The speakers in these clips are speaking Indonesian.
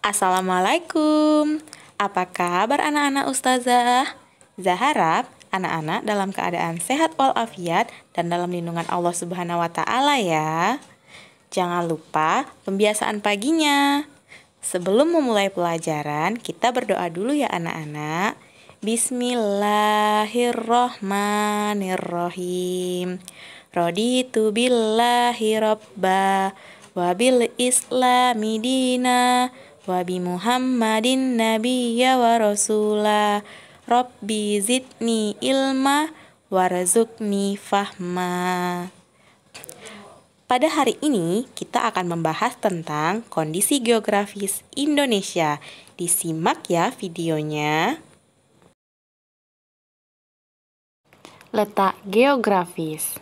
Assalamualaikum. Apa kabar anak-anak Ustazah? Zaharap anak-anak dalam keadaan sehat walafiat dan dalam lindungan Allah Subhanahu wa taala ya. Jangan lupa pembiasaan paginya. Sebelum memulai pelajaran, kita berdoa dulu ya anak-anak. Bismillahirrohmanirrohim. Raditu billahi robba wabil islami dina wabi Muhammadin nabiyya wa rasula Rabbi zidni ilma warzukni fahma. Pada hari ini kita akan membahas tentang kondisi geografis Indonesia. Disimak ya videonya. Letak geografis.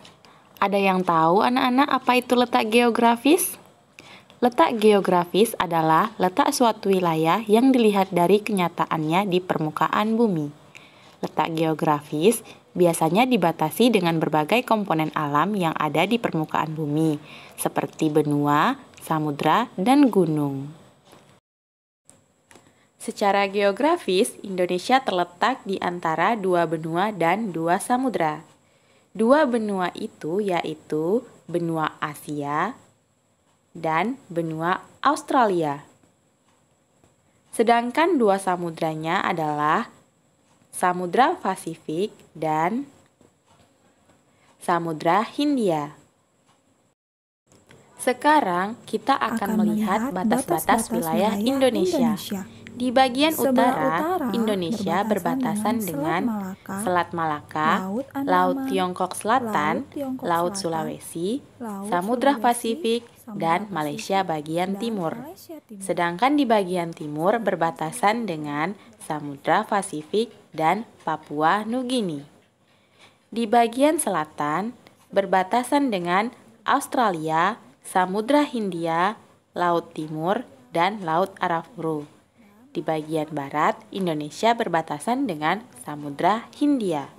Ada yang tahu anak-anak apa itu letak geografis? Letak geografis adalah letak suatu wilayah yang dilihat dari kenyataannya di permukaan bumi. Letak geografis biasanya dibatasi dengan berbagai komponen alam yang ada di permukaan bumi, seperti benua, samudra, dan gunung. Secara geografis, Indonesia terletak di antara dua benua dan dua samudra. Dua benua itu yaitu benua Asia dan benua Australia. Sedangkan dua samudranya adalah Samudra Pasifik dan Samudra Hindia. Sekarang kita akan melihat batas-batas wilayah Indonesia. Di bagian utara, Indonesia berbatasan dengan Selat Malaka, Laut Tiongkok Selatan, Laut Sulawesi, Samudra Pasifik, dan Malaysia bagian timur. Sedangkan di bagian timur berbatasan dengan Samudra Pasifik dan Papua Nugini. Di bagian selatan berbatasan dengan Australia, Samudra Hindia, Laut Timur, dan Laut Arafura. Di bagian barat, Indonesia berbatasan dengan Samudra Hindia.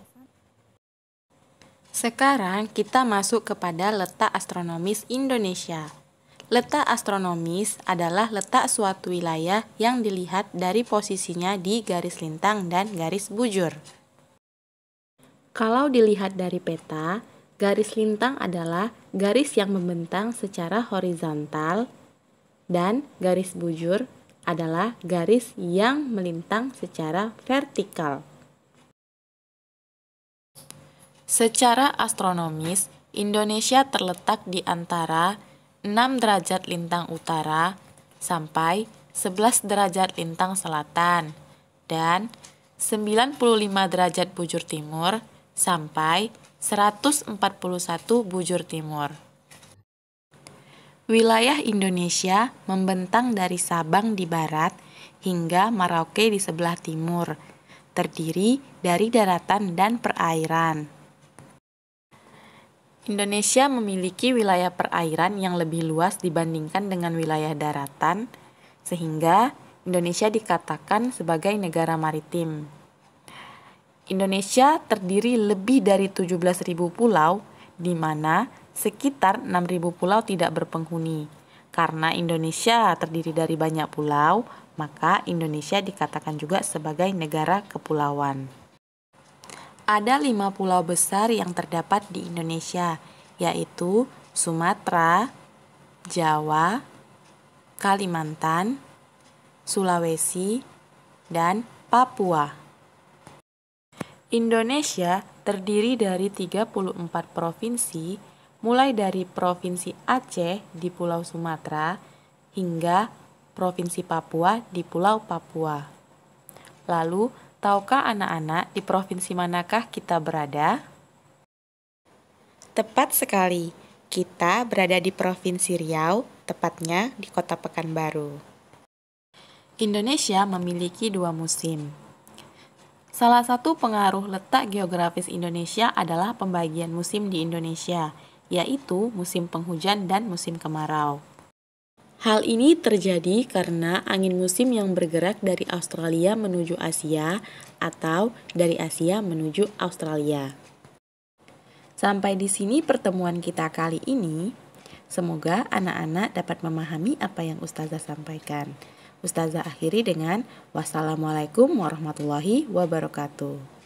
Sekarang kita masuk kepada letak astronomis Indonesia. Letak astronomis adalah letak suatu wilayah yang dilihat dari posisinya di garis lintang dan garis bujur. Kalau dilihat dari peta, garis lintang adalah garis yang membentang secara horizontal dan garis bujur adalah garis yang melintang secara vertikal. Secara astronomis, Indonesia terletak di antara 6 derajat lintang utara sampai 11 derajat lintang selatan dan 95 derajat bujur timur sampai 141 bujur timur. Wilayah Indonesia membentang dari Sabang di barat hingga Merauke di sebelah timur, terdiri dari daratan dan perairan. Indonesia memiliki wilayah perairan yang lebih luas dibandingkan dengan wilayah daratan, sehingga Indonesia dikatakan sebagai negara maritim. Indonesia terdiri lebih dari 17.000 pulau, di mana sekitar 6.000 pulau tidak berpenghuni. Karena Indonesia terdiri dari banyak pulau, maka Indonesia dikatakan juga sebagai negara kepulauan. Ada 5 pulau besar yang terdapat di Indonesia, yaitu Sumatera, Jawa, Kalimantan, Sulawesi, dan Papua. Indonesia terdiri dari 34 provinsi, mulai dari Provinsi Aceh di Pulau Sumatera hingga Provinsi Papua di Pulau Papua. Lalu, tahukah anak-anak di provinsi manakah kita berada? Tepat sekali, kita berada di Provinsi Riau, tepatnya di Kota Pekanbaru. Indonesia memiliki 2 musim. Salah satu pengaruh letak geografis Indonesia adalah pembagian musim di Indonesia, yaitu musim penghujan dan musim kemarau. Hal ini terjadi karena angin musim yang bergerak dari Australia menuju Asia atau dari Asia menuju Australia. Sampai di sini pertemuan kita kali ini. Semoga anak-anak dapat memahami apa yang Ustazah sampaikan. Ustazah akhiri dengan wassalamualaikum warahmatullahi wabarakatuh.